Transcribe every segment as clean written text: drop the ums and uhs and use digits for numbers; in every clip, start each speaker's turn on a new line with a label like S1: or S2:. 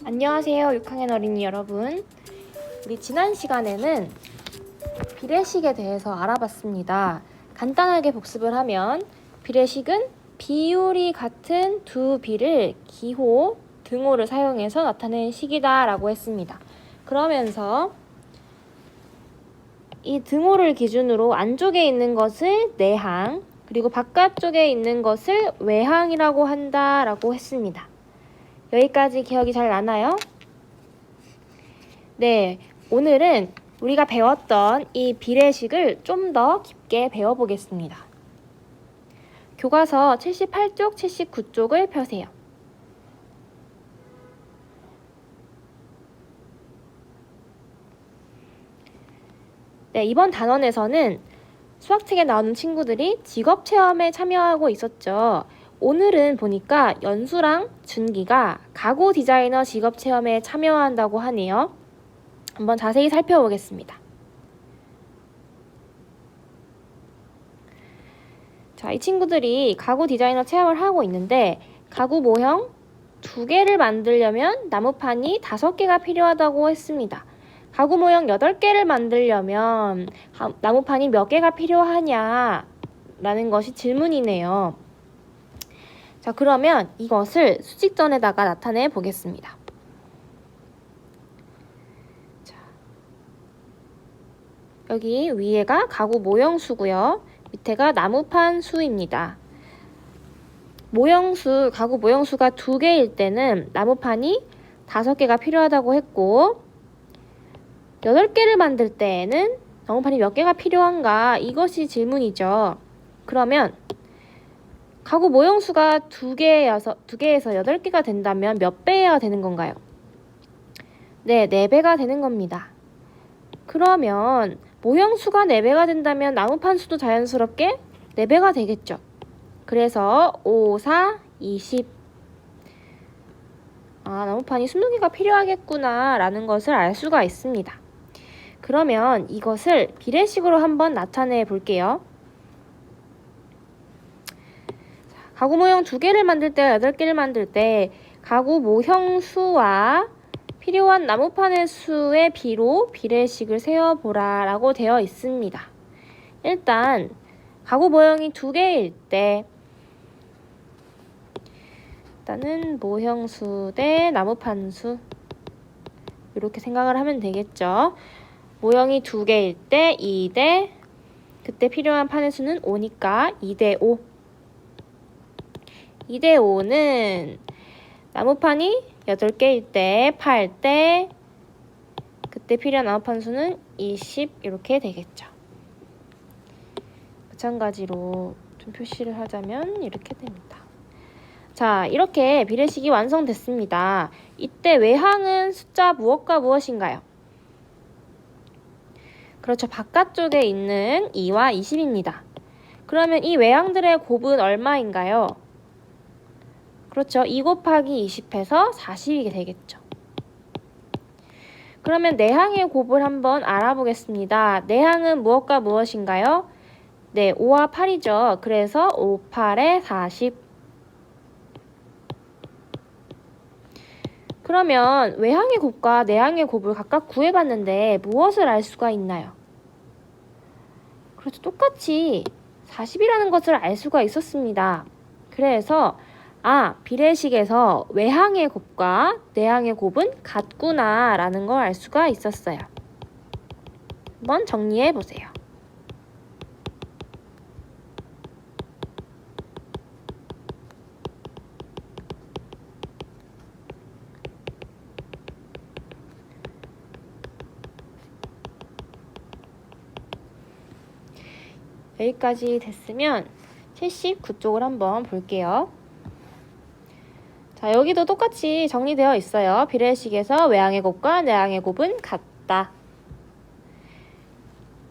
S1: 안녕하세요, 6학년 어린이 여러분. 우리 지난 시간에는 비례식에 대해서 알아봤습니다. 간단하게 복습을 하면 비례식은 비율이 같은 두 비를 기호, 등호를 사용해서 나타낸 식이다 라고 했습니다. 그러면서 이 등호를 기준으로 안쪽에 있는 것을 내항, 그리고 바깥쪽에 있는 것을 외항이라고 한다 라고 했습니다. 여기까지 기억이 잘 나나요? 네, 오늘은 우리가 배웠던 이 비례식을 좀 더 깊게 배워보겠습니다. 교과서 78쪽, 79쪽을 펴세요. 네, 이번 단원에서는 수학책에 나오는 친구들이 직업체험에 참여하고 있었죠. 오늘은 보니까 연수랑 준기가 가구 디자이너 직업체험에 참여한다고 하네요. 한번 자세히 살펴보겠습니다. 자, 이 친구들이 가구 디자이너 체험을 하고 있는데 가구 모형 2개를 만들려면 나무판이 5개가 필요하다고 했습니다. 가구 모형 8개를 만들려면 나무판이 몇 개가 필요하냐 라는 것이 질문이네요. 자, 그러면 이것을 수직전에다가 나타내 보겠습니다. 자, 여기 위에가 가구 모형 수고요. 밑에가 나무판 수입니다. 모형수, 가구 모형수가 2개일 때는 나무판이 5개가 필요하다고 했고 8개를 만들 때에는 나무판이 몇 개가 필요한가? 이것이 질문이죠. 그러면 가구 모형수가 2개에서 8개가 된다면 몇 배여야 되는 건가요? 네, 4배가 되는 겁니다. 그러면 모형수가 4배가 된다면 나무판 수도 자연스럽게 4배가 되겠죠. 그래서 5, 4, 20. 나무판이 20개가 필요하겠구나 라는 것을 알 수가 있습니다. 그러면 이것을 비례식으로 한번 나타내 볼게요. 가구 모형 2개를 만들 때, 8개를 만들 때 가구 모형 수와 필요한 나무판의 수의 비로 비례식을 세어보라 라고 되어 있습니다. 일단 가구 모형이 2개일 때 일단은 모형수 대 나무판 수 이렇게 생각을 하면 되겠죠. 모형이 2개일 때 2대 그때 필요한 판의 수는 5니까 2대 5. 2대 5는 나무판이 8개일 때 8대 그때 필요한 나무판 수는 20 이렇게 되겠죠. 마찬가지로 좀 표시를 하자면 이렇게 됩니다. 자, 이렇게 비례식이 완성됐습니다. 이때 외항은 숫자 무엇과 무엇인가요? 그렇죠. 바깥쪽에 있는 2와 20입니다. 그러면 이 외항들의 곱은 얼마인가요? 그렇죠. 2 곱하기 20해서 40이게 되겠죠. 그러면 내항의 곱을 한번 알아보겠습니다. 내항은 무엇과 무엇인가요? 네, 5와 8이죠. 그래서 5, 8에 40. 그러면 외항의 곱과 내항의 곱을 각각 구해봤는데 무엇을 알 수가 있나요? 그렇죠. 똑같이 40이라는 것을 알 수가 있었습니다. 그래서 비례식에서 외항의 곱과 내항의 곱은 같구나 라는 걸 알 수가 있었어요. 한번 정리해 보세요. 여기까지 됐으면 79쪽을 한번 볼게요. 자, 여기도 똑같이 정리되어 있어요. 비례식에서 외항의 곱과 내항의 곱은 같다.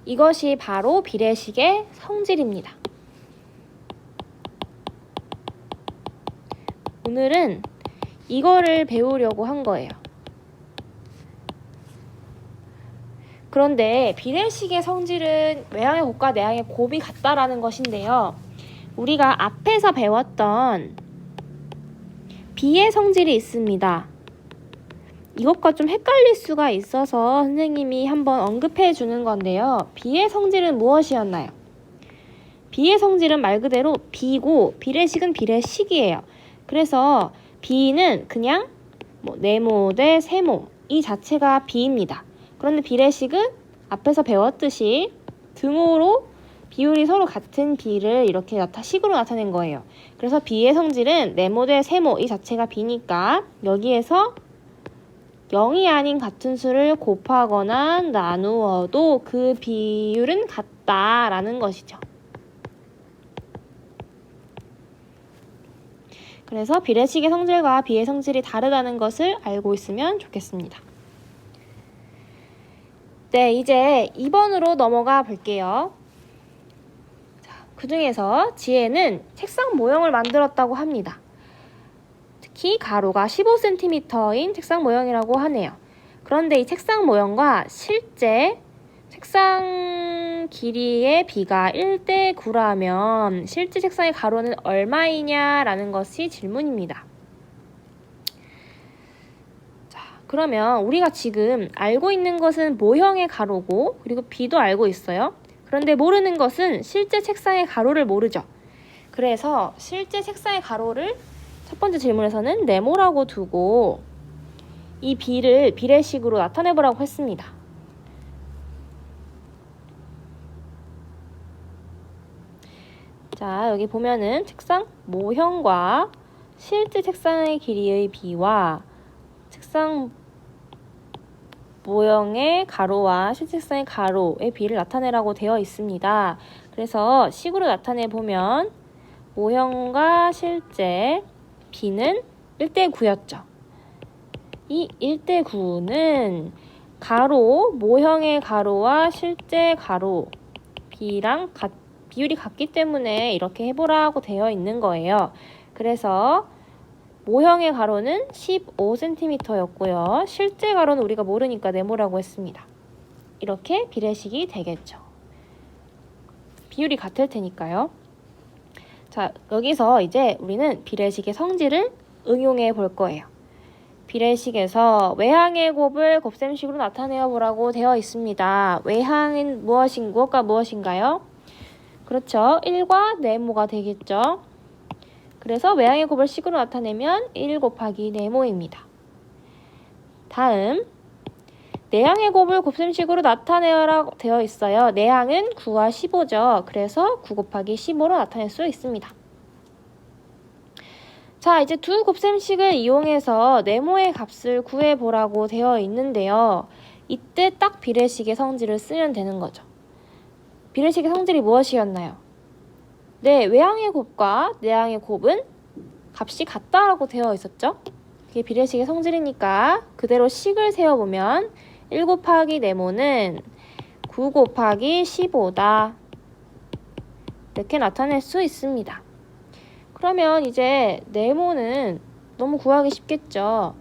S1: 이것이 바로 비례식의 성질입니다. 오늘은 이거를 배우려고 한 거예요. 그런데 비례식의 성질은 외항의 곱과 내항의 곱이 같다라는 것인데요. 우리가 앞에서 배웠던 비의 성질이 있습니다. 이것과 좀 헷갈릴 수가 있어서 선생님이 한번 언급해 주는 건데요. 비의 성질은 무엇이었나요? 비의 성질은 말 그대로 비고 비례식은 비례식이에요. 그래서 비는 그냥 네모 대 세모 이 자체가 비입니다. 그런데 비례식은 앞에서 배웠듯이 등호로 비율이 서로 같은 비를 이렇게 식으로 나타낸 거예요. 그래서 비의 성질은 네모 대 세모 이 자체가 비니까 여기에서 0이 아닌 같은 수를 곱하거나 나누어도 그 비율은 같다라는 것이죠. 그래서 비례식의 성질과 비의 성질이 다르다는 것을 알고 있으면 좋겠습니다. 네, 이제 2번으로 넘어가 볼게요. 그 중에서 지혜는 책상 모형을 만들었다고 합니다. 특히 가로가 15cm인 책상 모형이라고 하네요. 그런데 이 책상 모형과 실제 책상 길이의 비가 1대 9라면 실제 책상의 가로는 얼마이냐라는 것이 질문입니다. 자, 그러면 우리가 지금 알고 있는 것은 모형의 가로고 그리고 비도 알고 있어요. 그런데 모르는 것은 실제 책상의 가로를 모르죠. 그래서 실제 책상의 가로를 첫 번째 질문에서는 네모라고 두고 이 비를 비례식으로 나타내보라고 했습니다. 자, 여기 보면은 책상 모형과 실제 책상의 길이의 비와 책상 모형의 가로와 실제 책상의 가로의 비를 나타내라고 되어 있습니다. 그래서 식으로 나타내 보면 모형과 실제 비는 1대 9였죠. 이 1대 9는 가로, 모형의 가로와 실제 가로 비랑 비율이 같기 때문에 이렇게 해보라고 되어 있는 거예요. 그래서 모형의 가로는 15cm였고요. 실제 가로는 우리가 모르니까 네모라고 했습니다. 이렇게 비례식이 되겠죠. 비율이 같을 테니까요. 자, 여기서 이제 우리는 비례식의 성질을 응용해 볼 거예요. 비례식에서 외항의 곱을 곱셈식으로 나타내어 보라고 되어 있습니다. 외항은 무엇과 무엇인가요? 그렇죠. 1과 네모가 되겠죠. 그래서 외항의 곱을 식으로 나타내면 1 곱하기 네모입니다. 다음 내항의 곱을 곱셈식으로 나타내라고 되어 있어요. 내항은 9와 15죠. 그래서 9 곱하기 15로 나타낼 수 있습니다. 자, 이제 두 곱셈식을 이용해서 네모의 값을 구해보라고 되어 있는데요. 이때 딱 비례식의 성질을 쓰면 되는 거죠. 비례식의 성질이 무엇이었나요? 네, 외항의 곱과 내항의 곱은 값이 같다라고 되어 있었죠. 그게 비례식의 성질이니까 그대로 식을 세워보면 1 곱하기 네모는 9 곱하기 15다. 이렇게 나타낼 수 있습니다. 그러면 이제 네모는 너무 구하기 쉽겠죠.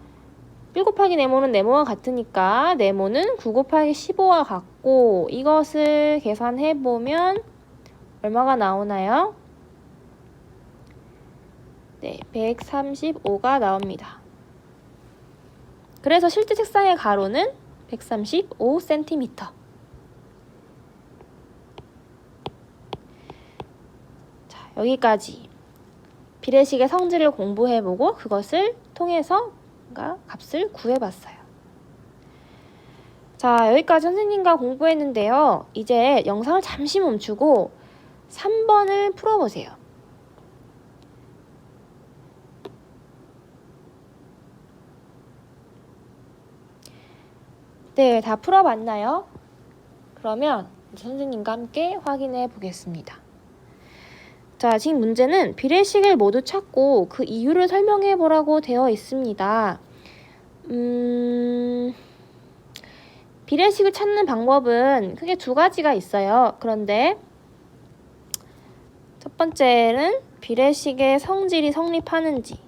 S1: 1 곱하기 네모는 네모와 같으니까 네모는 9 곱하기 15와 같고 이것을 계산해보면 얼마가 나오나요? 네, 135가 나옵니다. 그래서 실제 책상의 가로는 135cm. 자, 여기까지 비례식의 성질을 공부해보고 그것을 통해서 값을 구해봤어요. 자, 여기까지 선생님과 공부했는데요. 이제 영상을 잠시 멈추고 3번을 풀어보세요. 네, 다 풀어봤나요? 그러면 선생님과 함께 확인해 보겠습니다. 자, 지금 문제는 비례식을 모두 찾고 그 이유를 설명해 보라고 되어 있습니다. 비례식을 찾는 방법은 크게 두 가지가 있어요. 그런데 첫 번째는 비례식의 성질이 성립하는지,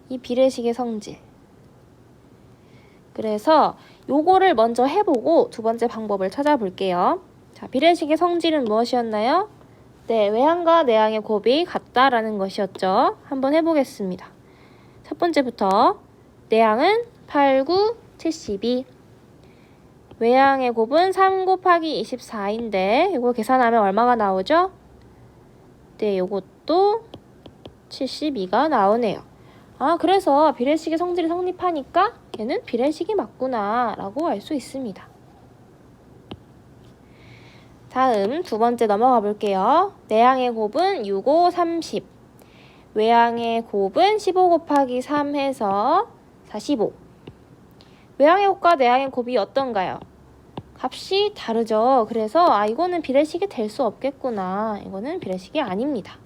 S1: 이 비례식의 성질. 그래서 요거를 먼저 해보고 두 번째 방법을 찾아볼게요. 자, 비례식의 성질은 무엇이었나요? 네, 외항과 내항의 곱이 같다라는 것이었죠. 한번 해보겠습니다. 첫 번째부터 내항은 8, 9, 72. 외항의 곱은 3 곱하기 24인데 이거 계산하면 얼마가 나오죠? 네, 이것도 72가 나오네요. 아, 그래서 비례식의 성질이 성립하니까 얘는 비례식이 맞구나 라고 알 수 있습니다. 다음 두 번째 넘어가 볼게요. 내항의 곱은 6, 5, 30. 외항의 곱은 15 곱하기 3 해서 45. 외항의 곱과 내항의 곱이 어떤가요? 값이 다르죠. 그래서 이거는 비례식이 될 수 없겠구나. 이거는 비례식이 아닙니다.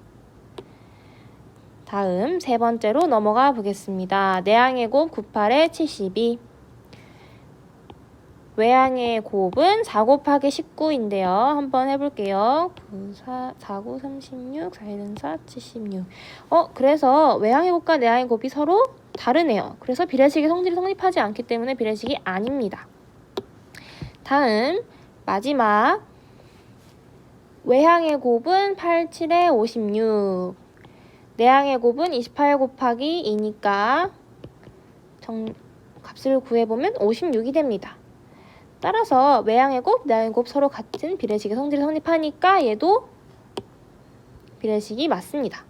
S1: 다음 세 번째로 넘어가 보겠습니다. 내항의 곱 98에 72. 외항의 곱은 4 곱하기 19인데요. 한번 해볼게요. 4, 9, 36, 4, 1, 4, 76. 그래서 외항의 곱과 내항의 곱이 서로 다르네요. 그래서 비례식의 성질이 성립하지 않기 때문에 비례식이 아닙니다. 다음 마지막 외항의 곱은 8, 7에 56. 내항의 곱은 28 곱하기 2니까 값을 구해보면 56이 됩니다. 따라서 외항의 곱, 내항의 곱 서로 같은 비례식의 성질이 성립하니까 얘도 비례식이 맞습니다.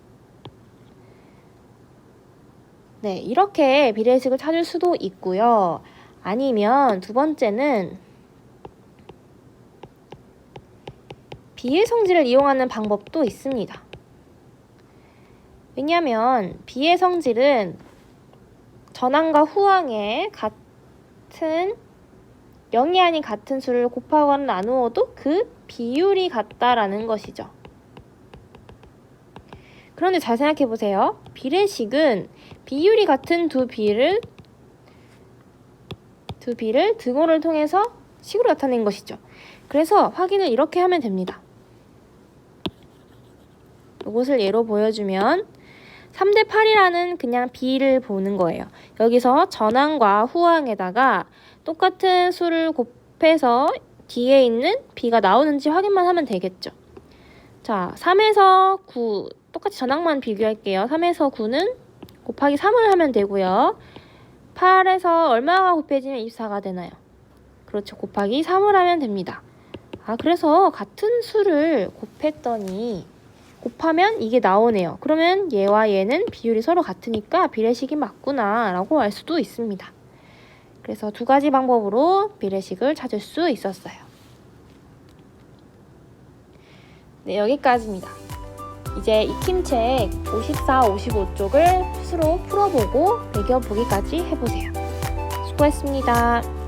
S1: 네, 이렇게 비례식을 찾을 수도 있고요. 아니면 두 번째는 비의 성질을 이용하는 방법도 있습니다. 왜냐하면 비의 성질은 전항과 후항의 같은 0이 아닌 같은 수를 곱하거나 나누어도 그 비율이 같다라는 것이죠. 그런데 잘 생각해 보세요. 비례식은 비율이 같은 두 비를 등호를 통해서 식으로 나타낸 것이죠. 그래서 확인을 이렇게 하면 됩니다. 이것을 예로 보여주면 3대 8이라는 그냥 비를 보는 거예요. 여기서 전항과 후항에다가 똑같은 수를 곱해서 뒤에 있는 비가 나오는지 확인만 하면 되겠죠. 자, 3에서 9 똑같이 전항만 비교할게요. 3에서 9는 곱하기 3을 하면 되고요. 8에서 얼마가 곱해지면 24가 되나요? 그렇죠. 곱하기 3을 하면 됩니다. 그래서 같은 수를 곱하면 이게 나오네요. 그러면 얘와 얘는 비율이 서로 같으니까 비례식이 맞구나 라고 알 수도 있습니다. 그래서 두 가지 방법으로 비례식을 찾을 수 있었어요. 네, 여기까지입니다. 이제 익힘책 54, 55쪽을 스스로 풀어보고 매겨보기까지 해보세요. 수고했습니다.